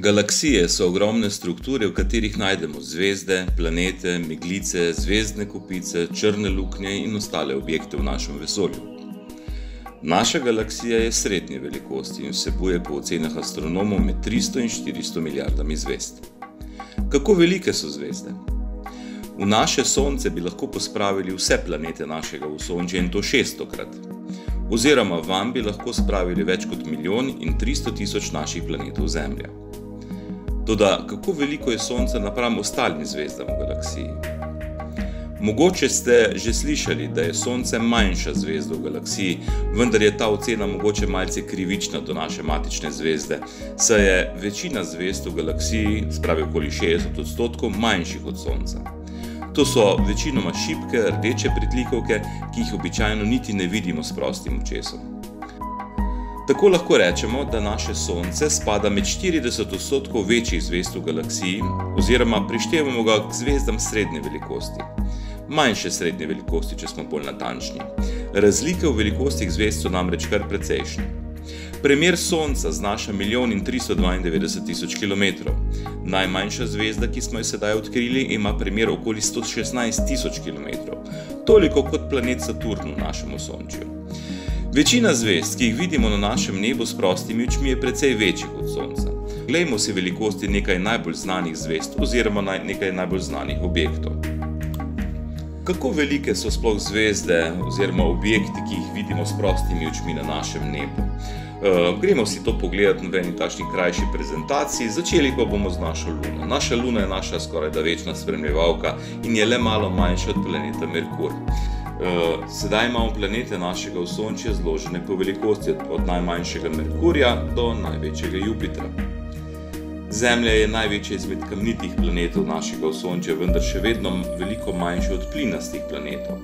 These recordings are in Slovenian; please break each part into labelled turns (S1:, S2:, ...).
S1: Galaksije so ogromne strukture, v katerih najdemo zvezde, planete, meglice, zvezdne kopice, črne luknje in ostale objekte v našem vesolju. Naša galaksija je srednje velikosti in vsebuje po ocenah astronomov med 300 in 400 milijardami zvezd. Kako velike so zvezde? V naše Sonce bi lahko pospravili vse planete našega Osončja in to 600-krat. Oziroma vam bi lahko spravili več kot 1.300.000 naših planetov Zemlja. Toda, kako veliko je Sonce napram ostalim zvezdam v galaksiji? Mogoče ste že slišali, da je Sonce manjša zvezda v galaksiji, vendar je ta ocena mogoče malce krivična do naše matične zvezde, saj je večina zvezd v galaksiji, spravi okoli 60%, manjših od Sonca. To so večinoma šibke, rdeče pritlikovke, ki jih običajno niti ne vidimo s prostim očesom. Tako lahko rečemo, da naše Sonce spada med 40% večjih zvezd v galaksiji, oziroma prištevamo ga k zvezdam srednje velikosti. Manjše srednje velikosti, če smo bolj natančni. Razlike v velikostih zvezd so namreč kar precejšnje. Primer Sonca znaša 1.392.000 km. Najmanjša zvezda, ki smo jo sedaj odkrili, ima primer okoli 116.000 km. Toliko kot planet Saturn v našem Osončju. Večina zvezd, ki jih vidimo na našem nebu s prostimi očmi, je precej večjih od Sonca. Glejmo si velikosti nekaj najbolj znanih zvezd oziroma nekaj najbolj znanih objektov. Kako velike so sploh zvezde oziroma objekti, ki jih vidimo s prostimi očmi na našem nebu? Gremo si to pogledati v eni takšni krajši prezentaciji, začeli pa bomo z našo Luno. Naša Luna je naša skorajda večna spremljevalka in je le malo manjša od planeta Merkur. Sedaj imamo planete našega Osončja zložene po velikosti od najmanjšega Merkurja do največjega Jupitra. Zemlja je največja izmed kamnitih planetov našega Osončja, vendar še vedno veliko manjša od plinastih planetov.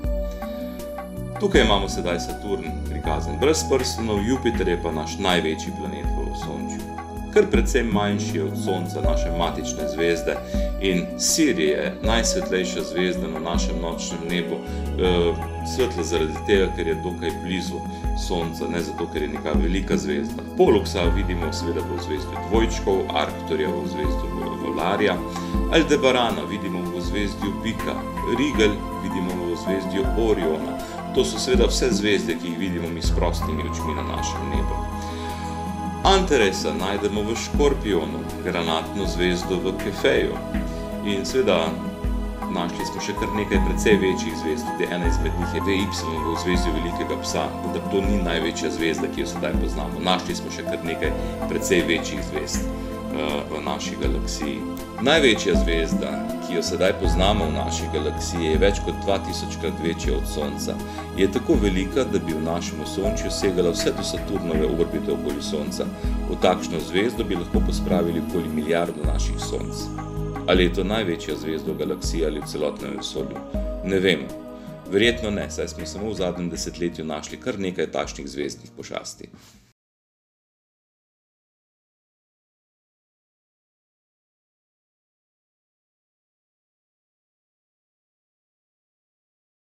S1: Tukaj imamo sedaj Saturn prikazan brez prstanov, Jupiter je pa naš največji planet v Osončju. Kar precej manjši od Sonca, naše matične zvezde, in Sirij je najsvetlejša zvezda na našem nočnem nebu, svetla zaradi tega, ker je dokaj blizu Sonca, ne zato, ker je neka velika zvezda. Poluxa vidimo seveda v zvezdju Dvojčkov, Arcturja v zvezdju Volarja, Aldebarana vidimo v zvezdju Bika, Rigel vidimo v zvezdju Oriona. To so seveda vse zvezde, ki jih vidimo mi s prostimi očmi na našem nebu. Anteresa najdemo v Škorpionu, granatno zvezdo v Kefeju. In seveda našli smo še kar nekaj precej večjih zvezd, tudi ena izmed njih je VY v zvezdju Velikega psa, vendar to ni največja zvezda, ki jo sedaj poznamo. Našli smo še kar nekaj precej večjih zvezd v naši galaksiji. Največja zvezda, ki jo sedaj poznamo v naši galaksiji, je več kot 2000-krat večja od Sonca. Je tako velika, da bi v našem Osončju segala vse do Saturnove orbite okoli Sonca. V takšno zvezdo bi lahko pospravili okoli milijardo naših Sonc. Ali je to največja zvezda v galaksiji ali v celotnem vesolju? Ne vemo. Verjetno ne, saj smo samo v zadnjem desetletju našli kar nekaj takšnih zvezdnih pošasti.